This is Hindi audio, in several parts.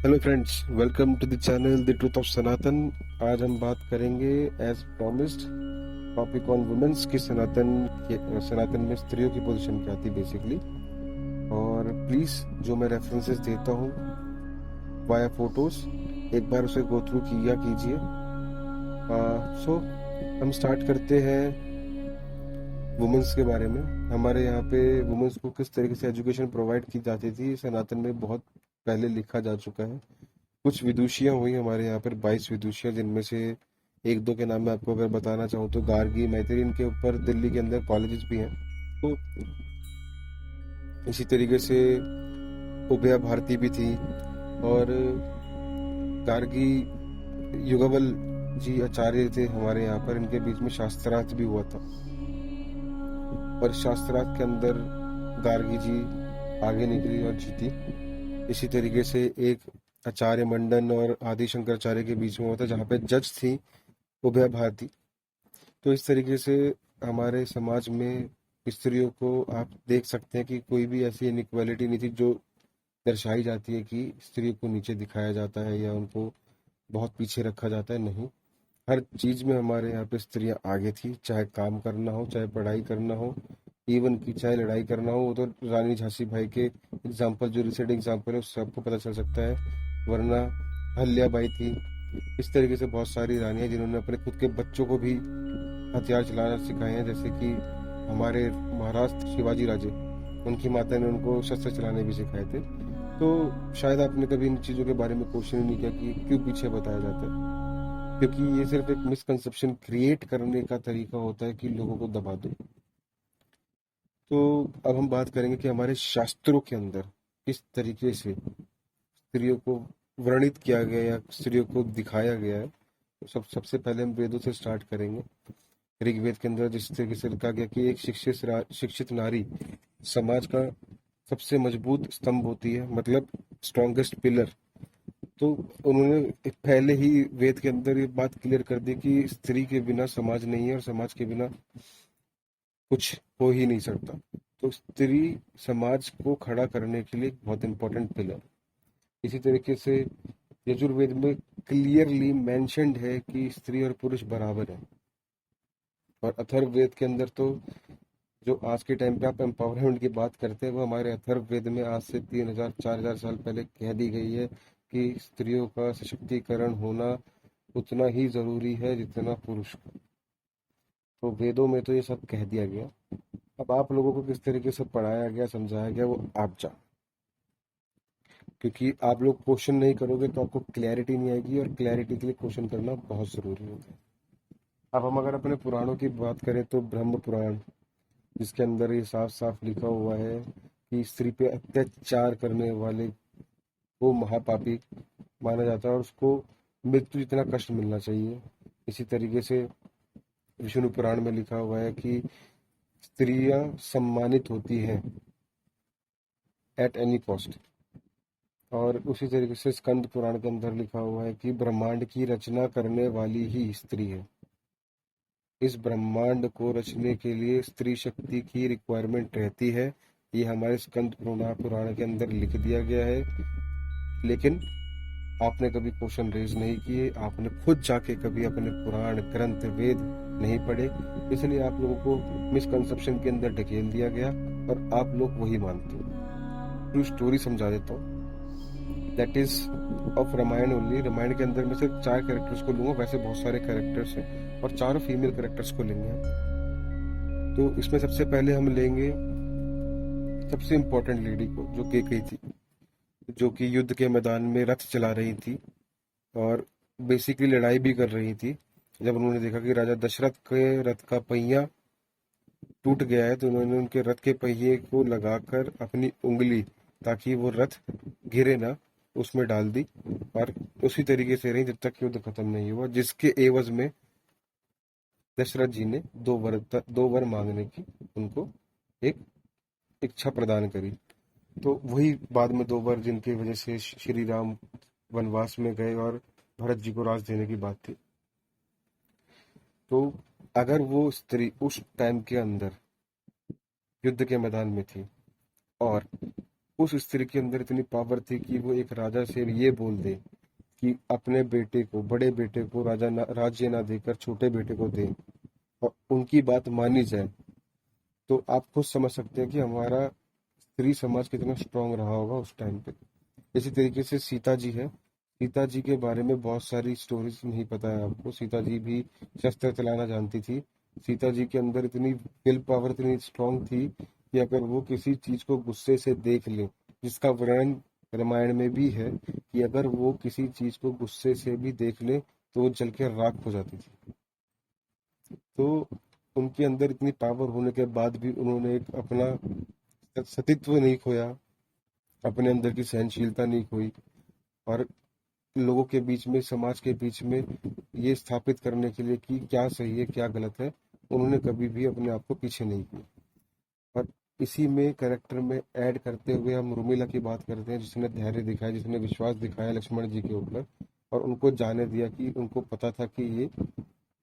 Hello friends, welcome to the channel the truth of Sanatan. आज हम बात करेंगे as promised topic on women's की सनातन में स्त्रियों की पोजीशन क्या थी बेसिकली। और प्लीज जो मैं रेफरेंसेस देता हूँ वाया फोटोज, एक बार उसे गो थ्रू किया कीजिए। सो हम स्टार्ट करते हैं वुमेन्स के बारे में। हमारे यहाँ पे वुमेन्स को किस तरीके से एजुकेशन प्रोवाइड की जाती थी सनातन में बहुत पहले लिखा जा चुका है। कुछ विदुषियां हुई हमारे यहाँ पर, 22 विदुषियां, जिनमें से एक दो के नाम मैं आपको अगर बताना चाहूँ तो गार्गी, मैत्री, इनके ऊपर दिल्ली के अंदर कॉलेजेस भी हैं। तो इसी तरीके से उभया भारती भी थी, और गार्गी युगवल जी आचार्य थे हमारे यहाँ पर। इनके बीच में शास्त्रार्थ भी हुआ था, और शास्त्रार्थ के अंदर गार्गी जी आगे निकली और जीती। इसी तरीके से एक आचार्य मंडन और आदि शंकराचार्य के बीच में हुआ था, जहाँ पे जज थी उभय भारती। तो इस तरीके से हमारे समाज में स्त्रियों को आप देख सकते हैं कि कोई भी ऐसी इनइक्वालिटी नहीं थी जो दर्शाई जाती है कि स्त्रियों को नीचे दिखाया जाता है या उनको बहुत पीछे रखा जाता है। नहीं, हर चीज में हमारे यहाँ पे स्त्रियां आगे थी, चाहे काम करना हो, चाहे पढ़ाई करना हो, इवन की चाहे लड़ाई करना हो। वो तो रानी झांसी भाई के एग्जाम्पल, जो रिसेंट एग्जाम्पल है, उससे आपको पता चल सकता है। वरना हल्याबाई थी। इस तरीके से बहुत सारी रानियां जिन्होंने अपने खुद के बच्चों को भी हथियार चलाना सिखाए हैं, जैसे कि हमारे महाराज शिवाजी राजे, उनकी माता ने उनको शस्त्र चलाने भी सिखाए थे। तो शायद आपने कभी इन चीजों के बारे में क्वेश्चन नहीं किया कि क्यों पीछे बताया जाता है, क्योंकि ये सिर्फ एक मिसकंसेप्शन क्रिएट करने का तरीका होता है कि लोगों को दबा दो। तो अब हम बात करेंगे कि हमारे शास्त्रों के अंदर किस तरीके से स्त्रियों को वर्णित किया गया या स्त्रियों को दिखाया गया है। तो सबसे पहले हम वेदों से स्टार्ट करेंगे। ऋग्वेद के अंदर जिस तरीके से लिखा गया कि एक शिक्षित नारी समाज का सबसे मजबूत स्तंभ होती है, मतलब स्ट्रॉन्गेस्ट पिलर। तो उन्होंने पहले ही वेद के अंदर ये बात क्लियर कर दी कि स्त्री के बिना समाज नहीं है, और समाज के बिना कुछ हो ही नहीं सकता। तो स्त्री समाज को खड़ा करने के लिए एक बहुत इंपॉर्टेंट पिलर। इसी तरीके से यजुर्वेद में क्लियरली मेंशन्ड है कि स्त्री और पुरुष बराबर है। और अथर्ववेद के अंदर तो, जो आज के टाइम पे आप एम्पावरमेंट की बात करते हैं, वो हमारे अथर्ववेद में आज से 3000 4000 साल पहले कह दी गई है कि स्त्रियों का सशक्तिकरण होना उतना ही जरूरी है जितना पुरुष का। तो वेदों में तो ये सब कह दिया गया। अब आप लोगों को किस तरीके से पढ़ाया गया, समझाया गया, वो आप जान, क्योंकि आप लोग क्वेश्चन नहीं करोगे तो आपको क्लैरिटी नहीं आएगी, और क्लैरिटी के लिए क्वेश्चन करना बहुत जरूरी होता है। अब हम अगर अपने पुराणों की बात करें तो ब्रह्म पुराण, जिसके अंदर ये साफ साफ लिखा हुआ है कि स्त्री पे अत्याचार करने वाले को महापापी माना जाता है, और उसको मृत्यु जितना कष्ट मिलना चाहिए। इसी तरीके से विष्णु पुराण में लिखा हुआ है कि स्त्रियां सम्मानित होती हैं एट एनी कॉस्ट। और उसी तरीके से स्कंद पुराण के अंदर लिखा हुआ है कि ब्रह्मांड की रचना करने वाली ही स्त्री है। इस ब्रह्मांड को रचने के लिए स्त्री शक्ति की रिक्वायरमेंट रहती है। ये हमारे स्कंद पुराण के अंदर लिख दिया गया है। लेकिन आपने कभी क्वेश्चन रेज नहीं किए, आपने खुद जाके कभी अपने पुराण ग्रंथ वेद नहीं पढ़े, इसलिए आप लोगों को मिसकंसेप्शन के अंदर ढकेल दिया गया और आप लोग वही मानते हो। ट्रू स्टोरी समझा देता हूँ, that is of Ramayan only. Ramayan के अंदर में सिर्फ 4 कैरेक्टर्स को लूंगा, वैसे बहुत सारे कैरेक्टर्स हैं, और 4 फीमेल कैरेक्टर्स को लेंगे हम। तो इसमें सबसे पहले हम लेंगे सबसे इंपॉर्टेंट लेडी को, जो केकई थी, जो कि युद्ध के मैदान में रथ चला रही थी और बेसिकली लड़ाई भी कर रही थी। जब उन्होंने देखा कि राजा दशरथ के रथ का पहिया टूट गया है, तो उन्होंने उनके रथ के पहिए को लगाकर अपनी उंगली, ताकि वो रथ गिरे ना, उसमें डाल दी, और उसी तरीके से रही जब तक युद्ध खत्म नहीं हुआ, जिसके एवज में दशरथ जी ने 2 वर मांगने की उनको एक इच्छा प्रदान करी। तो वही बाद में 2 वर जिनकी वजह से श्री राम वनवास में गए और भरत जी को राज देने की बात थी। तो अगर वो स्त्री उस टाइम के अंदर युद्ध के मैदान में थी और उस स्त्री के अंदर इतनी पावर थी कि वो एक राजा से ये बोल दे कि अपने बेटे को, बड़े बेटे को राज्य ना देकर छोटे बेटे को दे, और उनकी बात मानी जाए। तो आप खुद समझ सकते हैं कि हमारा स्त्री समाज कितना स्ट्रांग रहा होगा उस टाइम पे। इसी तरीके से सीता जी है। सीता जी के बारे में बहुत सारी स्टोरीज नहीं पता है आपको। सीता जी भी शस्त्र चलाना जानती थी। सीता जी के अंदर इतनी विल पावर इतनी स्ट्रांग थी कि अगर वो किसी चीज को गुस्से से देख ले, जिसका वर्णन रामायण में भी है कि अगर वो किसी चीज को गुस्से से भी देख ले तो वो जल के राख हो जाती थी। तो उनके अंदर इतनी पावर होने के बाद भी उन्होंने एक अपना सतीत्व नहीं खोया, अपने अंदर की सहनशीलता नहीं खोई, और लोगों के बीच में, समाज के बीच में ये स्थापित करने के लिए कि क्या सही है क्या गलत है, उन्होंने कभी भी अपने आप को पीछे नहीं किया। और इसी में कैरेक्टर में ऐड करते हुए हम उर्मिला की बात करते हैं, जिसने धैर्य दिखाया, जिसने विश्वास दिखाया लक्ष्मण जी के ऊपर, और उनको जाने दिया कि उनको पता था कि ये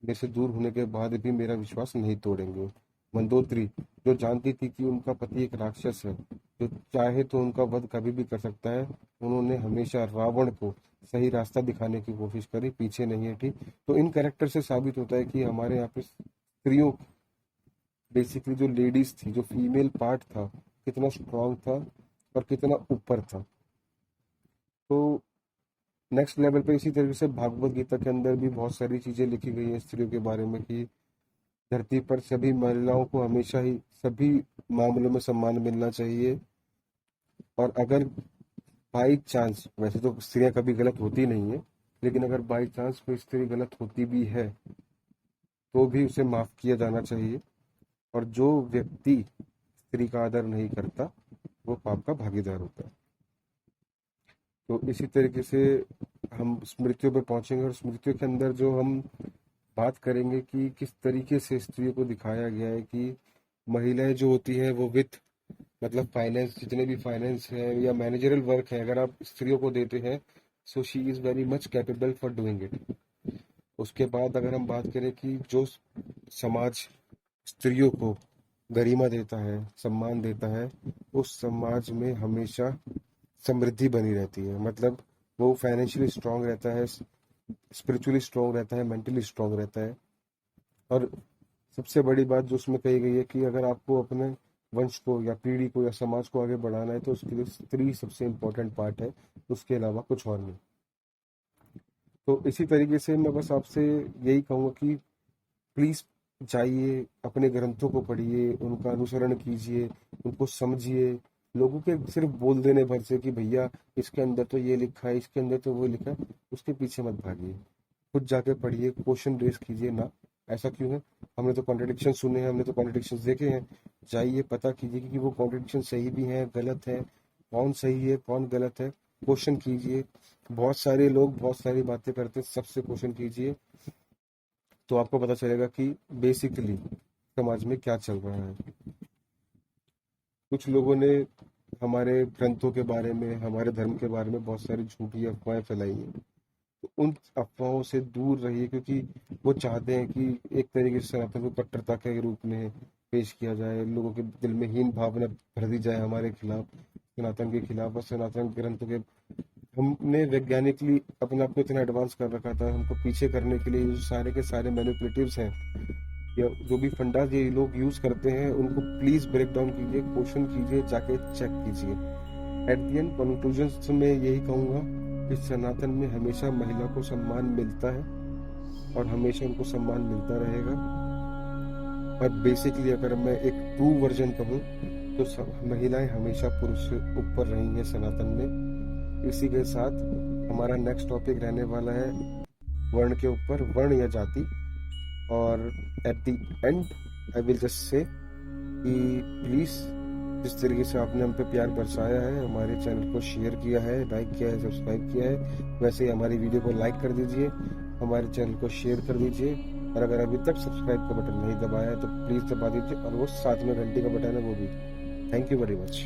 मेरे से दूर होने के बाद भी मेरा विश्वास नहीं तोड़ेंगे। मंदोदरी, जो जानती थी कि उनका पति एक राक्षस है, जो चाहे तो उनका वध कभी भी कर सकता है, उन्होंने हमेशा रावण को सही रास्ता दिखाने की कोशिश करी, पीछे नहीं हटी। तो इन कैरेक्टर से साबित होता है कि हमारे यहाँ पे स्त्रियों, बेसिकली जो लेडीज थी, जो फीमेल पार्ट था, कितना स्ट्रांग था और कितना ऊपर था। तो नेक्स्ट लेवल पे इसी तरीके से भागवत गीता के अंदर भी बहुत सारी चीजें लिखी गई हैं स्त्रियों के बारे में कि धरती पर सभी महिलाओं को हमेशा ही सभी मामलों में सम्मान मिलना चाहिए। और अगर बाई चांस, वैसे तो स्त्रियां कभी गलत होती नहीं है, लेकिन अगर बाई चांस कोई स्त्री गलत होती भी है तो भी उसे माफ किया जाना चाहिए। और जो व्यक्ति स्त्री का आदर नहीं करता वो पाप का भागीदार होता है। तो इसी तरीके से हम स्मृतियों पे पहुंचेंगे, और स्मृतियों के अंदर जो हम बात करेंगे कि किस तरीके से स्त्रियों को दिखाया गया है कि महिलाएं जो होती हैं वो विथ, मतलब फाइनेंस, जितने भी फाइनेंस है या मैनेजरल वर्क है, अगर आप स्त्रियों को देते हैं, so she is very much capable for doing it. उसके बाद अगर हम बात करें कि जो समाज स्त्रियों को गरिमा देता है, सम्मान देता है, उस समाज में हमेशा समृद्धि बनी रहती है। मतलब वो फाइनेंशियली स्ट्रांग रहता है, स्पिरिचुअली स्ट्रांग रहता है, मेंटली स्ट्रांग रहता है। और सबसे बड़ी बात जो उसमें कही गई है कि अगर आपको अपने वंश को या पीढ़ी को या समाज को आगे बढ़ाना है तो उसके लिए स्त्री सबसे इम्पोर्टेंट पार्ट है, उसके अलावा कुछ और नहीं। तो इसी तरीके से मैं बस आपसे यही कहूँगा कि प्लीज जाइए, अपने ग्रंथों को पढ़िए, उनका अनुसरण कीजिए, उनको समझिए। लोगों के सिर्फ बोल देने भर से कि भैया इसके अंदर तो ये लिखा है, इसके अंदर तो वो लिखा है, उसके पीछे मत भागिए। खुद जाके पढ़िए, क्वेश्चन रेस कीजिए ना, ऐसा क्यों है, हमने तो कॉन्ट्रडिक्शन सुने हैं, हमने तो कॉन्ट्रडिक्शन देखे हैं। जाइए, पता कीजिए कि वो कॉन्ट्रडिक्शन सही भी हैं, गलत है, कौन सही है कौन गलत है, क्वेश्चन कीजिए। बहुत सारे लोग बहुत सारी बातें करते हैं, सबसे क्वेश्चन कीजिए, तो आपको पता चलेगा कि बेसिकली समाज में क्या चल रहा है। कुछ लोगों ने हमारे ग्रंथों के बारे में, हमारे धर्म के बारे में बहुत सारी झूठी अफवाहें फैलाई हैं, तो उन अफवाहों से दूर रहिए, क्योंकि वो चाहते हैं कि एक तरीके से सनातन को कट्टरता के रूप में पेश किया जाए, लोगों के दिल में हीन भावना भर दी जाए हमारे खिलाफ, सनातन के खिलाफ। और सनातन ग्रंथों के, हमने वैज्ञानिकली अपने आप को इतना एडवांस कर रखा था, हमको पीछे करने के लिए जो सारे के सारे मैनिपुलेटिव्स हैं या जो भी फंडास ये लोग यूज करते हैं, उनको प्लीज ब्रेक डाउन कीजिए, क्वेश्चन कीजिए, जाके चेक कीजिए। एट द एंड कंक्लूजन में यही कहूंगा कि सनातन में हमेशा महिला को सम्मान मिलता है और हमेशा उनको सम्मान मिलता रहेगा। और बेसिकली अगर मैं एक ट्रू वर्जन कहूँ तो महिलाएं हमेशा पुरुष से ऊपर रही हैं सनातन में। इसी के साथ हमारा नेक्स्ट टॉपिक रहने वाला है वर्ण के ऊपर, वर्ण या जाति। और at the and I will just say कि प्लीज जिस तरीके से आपने हम पे प्यार बरसाया है, हमारे चैनल को शेयर किया है, लाइक किया है, सब्सक्राइब किया है, वैसे ही हमारी वीडियो को लाइक कर दीजिए, हमारे चैनल को शेयर कर दीजिए। और अगर अभी तक सब्सक्राइब का बटन नहीं दबाया है तो प्लीज दबा दीजिए, और वो साथ में घंटी का बटन है वो भी। Thank you very much.